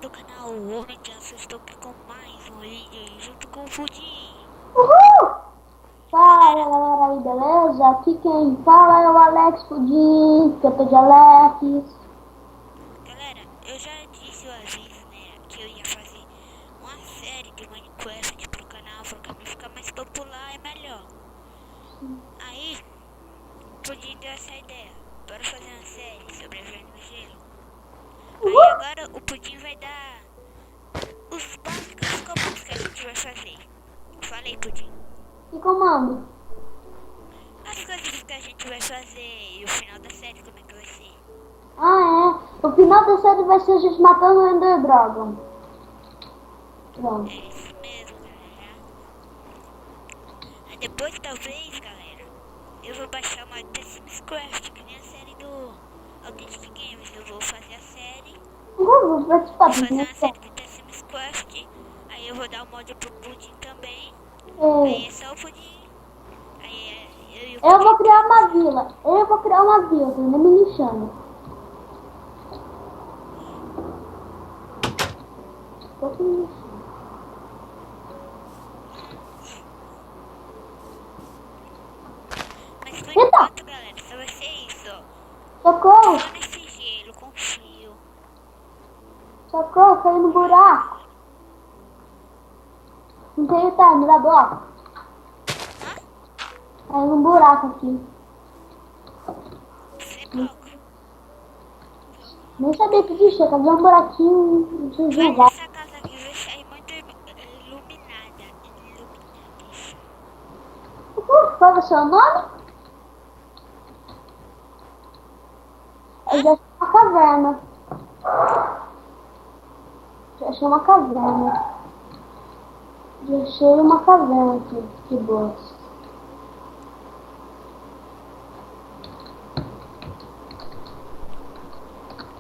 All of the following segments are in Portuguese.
do canal Homem de Aço, estou aqui com mais um vídeo junto com o Pudim. Uhul! Fala galera aí, beleza? Aqui quem fala é o Alex Pudim, que eu tô de Alex. Galera, eu já disse o aviso, né, que eu ia fazer uma série de Minecraft pro canal, pro canal ficar mais popular e melhor. Aí, o Pudim deu essa ideia, bora fazer uma série sobrevivendo no gelo. Aí agora o Pudim vai dar os básicos comandos que a gente vai fazer. Falei, Pudim. Que comando? As coisas que a gente vai fazer e o final da série, como é que vai ser? Ah, é. O final da série vai ser a gente matando o Ender Dragon. Pronto. É isso mesmo, galera. Aí depois, talvez, galera, eu vou baixar uma The Sims Craft, que nem a série do Authentic Games. Eu vou fazer a série, Vou participar vou do fazer uma vídeo. série de The Sims Craft. Aí eu vou dar o mod pro Pudim também. Aí é só o Pudim. Aí eu e o Eu Pudim. vou criar uma vila. Eu vou criar uma vila, tô nem me lixando. Tô com me lixando. Mas por Eita! enquanto, galera, só vai ser isso, ó. Socorro! Só nesse gelo, com frio. Socorro, caí no buraco. Não tem time, me dá bloco. Hã? Caí no buraco aqui. Sem bloco. Nem sabia que existia, tá vendo um buraquinho, não sei Vai jogar. nessa casa aqui, vai sair muito iluminada. Iluminada. Qual é o seu nome? Eu já achei uma caverna. Já achei uma caverna. Já achei uma caverna aqui. Que boa.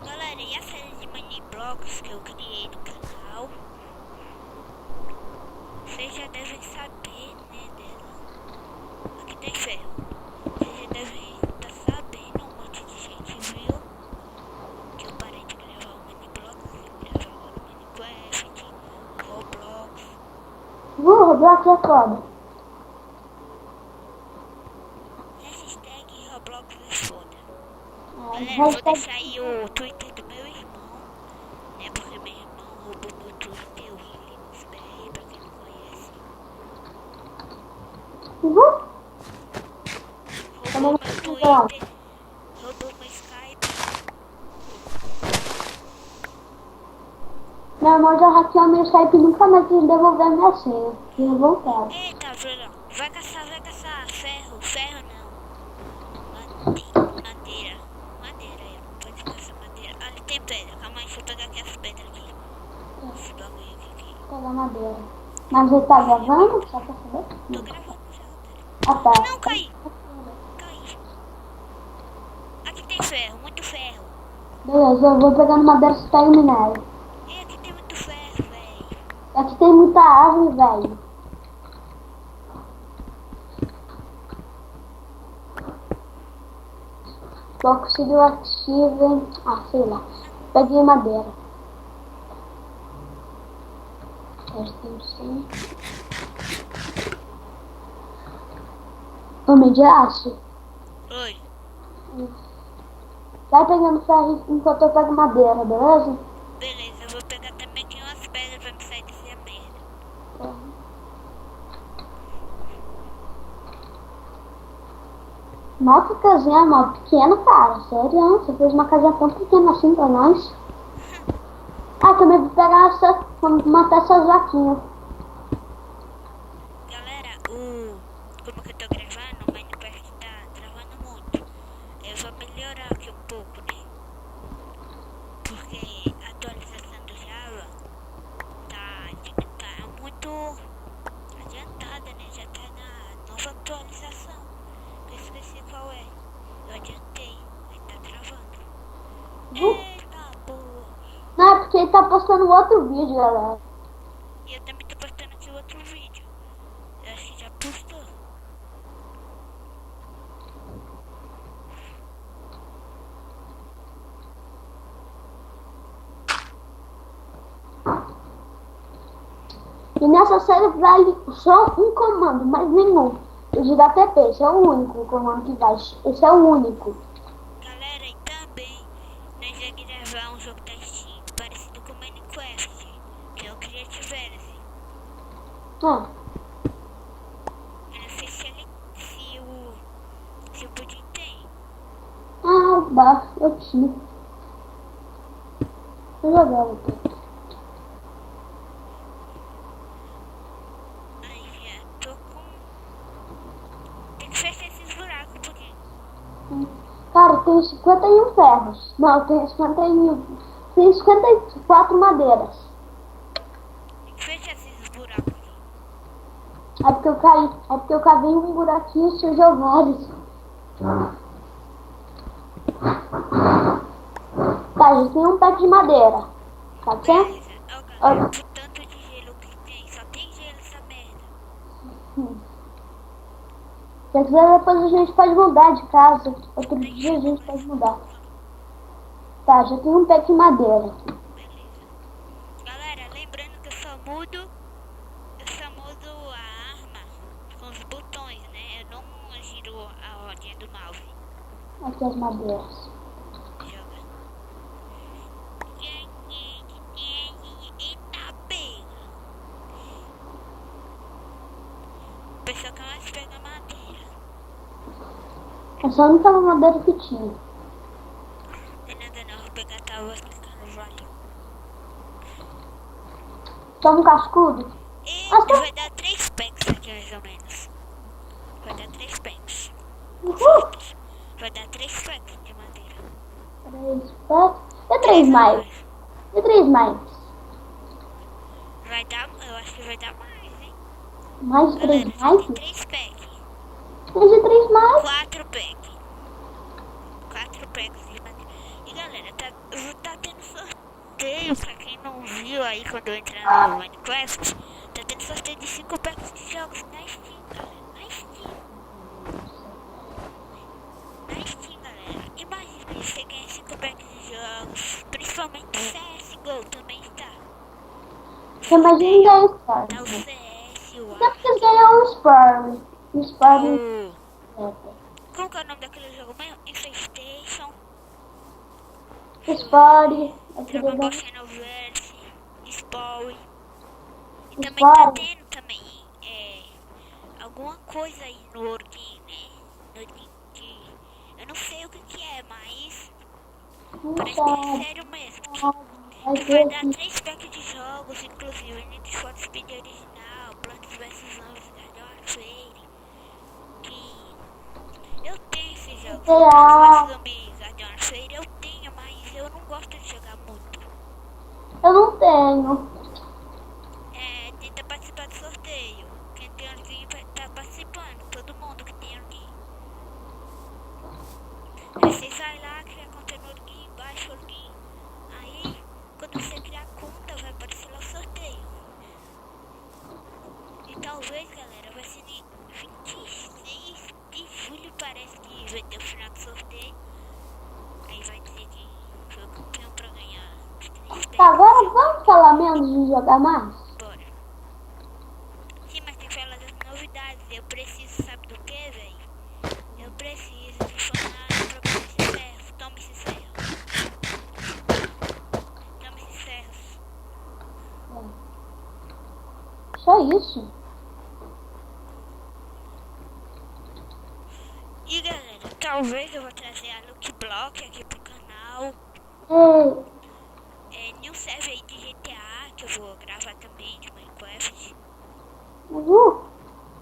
Galera, e a série de mini blocos que eu criei no canal? Vocês já devem saber, né, dela. Aqui tem ferro. Vocês já devem estar sabendo, um monte de gente viu que eu parei de gravar o mini blocos. Eu gravo agora o Minecraft, o Roblox. Roblox é foda. Hashtag Roblox é foda. É, Galera, vou hashtag- deixar aí o Twitter do meu irmão, né? Porque meu irmão roubou meu Twitter, o Linux BR, pra quem não conhece. Uhul. Roubou meu Twitter, roubou meu Skype. Meu irmão já hackeou meu Skype e nunca mais quis devolver a minha senha. Que revoltado. Eita, Bruno, vai caçar ferro, ferro não. Madeira aí, pode caçar madeira. Ali tem pedra, calma aí, deixa eu pegar aqui as pedras aqui. Esse bagulho aqui. Pegar madeira. Mas ele tá gravando? Só pra saber? Tô gravando já, pera. Ah, tá. Ah, não, caí. Aqui tem ferro, muito ferro. Beleza, eu vou pegando madeira se pega minério. E aqui tem muito ferro, velho. Aqui tem muita árvore, velho. Só conseguiu ativo. Ah, sei lá. Peguei madeira. Tem sim. Homem de aço. Oi. Vai pegando ferro enquanto eu pego madeira, beleza? Beleza, eu vou pegar também aqui umas pedras pra me sair dessa merda. Nossa, casinha mó pequena, cara. Sério, você fez uma casinha tão pequena assim pra nós. Ah, também vou pegar essa, vamos matar essas vaquinhas. Galera, como que eu tô gravando, o Minecraft tá travando muito. Eu vou melhorar aqui um pouco, né? Porque a atualização do Java tá muito adiantada, né? Já tá na nova atualização. Eu esqueci qual é. Eu adiantei, aí tá travando. Eita porra! Não, é porque ele tá postando outro vídeo, galera. E eu também tô postando aqui outro vídeo. Eu acho que já postou. E nessa série vai só um comando, mais nenhum. O de dar TP, esse é o único comando que vai. Esse é o único. Galera, e também nós vamos gravar um jogo da Steam parecido com Minecraft, que é o Creativerse. Ah, Eu não sei se o Pudim tem. eu tinha. Eu jogava aqui. Aí já tô com... Tem que fechar esses buracos, Pudim. Cara, eu tenho 51 ferros. Não, eu tenho 51. Tenho 54 madeiras. Tem que fechar esses buracos ali. É porque eu caí. É porque eu cavei um buraquinho e sujou vários. Tá, já tem um pack de madeira. Tá certo? Beleza. Ó, galera, o tanto de gelo que tem, só tem gelo essa merda. Se quiser, depois a gente pode mudar de casa. Outro dia a gente pode mudar. Tá, já tem um pack de madeira. Beleza. Galera, lembrando que eu só mudo a arma com os botões, né? Eu não giro a rodinha do mouse. Aqui as madeiras. Joga. Eita, pega. O pessoal que mais pega madeira. Essa é a única madeira que tinha. Tem nada não, vou pegar tábua clicando, vale. Toma um cascudo. E Nossa. vai dar 3 packs aqui mais ou menos. Vai dar 3 packs. Uhul. Vai dar 3 packs de madeira. 3 packs. E 3 mais. E 3 mais. Vai dar, eu acho que vai dar mais, hein? Mais 3 Galera, mais? tem 3 packs. 3 e 3 mais. 4 packs. 4 packs de madeira. E galera, tá tendo sorteio, pra quem não viu aí quando eu entrar no Minecraft, tá tendo sorteio de 5 packs de jogos na Steam, galera. Na Steam. Na Steam, galera. Imagina você ganhar 5 packs de jogos, principalmente CSGO também está. Imagina ganhar o Tá Sparm. o CS, o Você precisa ganhar um Sparm. Um Sparm. Como que é o nome daquele jogo mesmo? Infestation, Sparm. Dragon Ball Xenoverse, Spawn. E também Spawn. tá tendo também alguma coisa aí no Orgin, né? Eu não sei o que é, mas parece que é sério mesmo. Que vai dar 3 packs de jogos, inclusive Need for Speed original, Plants vs Zombies, Garden Warfare. Que eu tenho esses jogos, Plants vs Zombies, Garden Warfare eu tenho, mas eu não gosto de jogar muito. Eu não tenho. Tenta participar do sorteio. Quem tem alguém vai estar participando, todo mundo que tem alguém. Aí vocês vai lá, cria conta no Orgin, baixa o Orgin. Aí, quando você criar conta, vai aparecer lá o sorteio. E talvez, galera, vai ser em 26 de julho, parece que vai ter o final do sorteio. Aí vai dizer quem foi o campeão pra ganhar os 3 Tá, agora vamos falar menos de jogar mais? Bora. Sim, mas tem que falar das novidades. Eu preciso, sabe do que, velho? Eu preciso de fornalha pra comer esses ferros. Toma esses ferros. Toma esses ferros. Só isso? E galera, talvez eu vou trazer a Lucky Block aqui pro canal. New server aí de GTA, que eu vou gravar também, de Minecraft.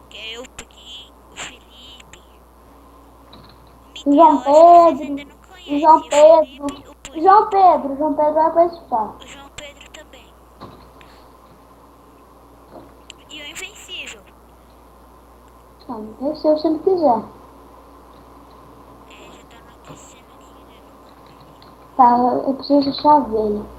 Que é eu, o Pudim, o Felipe, o O João Miguel, acho que vocês ainda Pedro. não O conhecem. João O Pedro. Felipe, o Pudim, O João Pedro. O João Pedro vai participar. o João Pedro também. E o Invencível. Não, eu sei se ele quiser. Já tá anoitecendo aqui, né? Tá, eu preciso de chaveiro.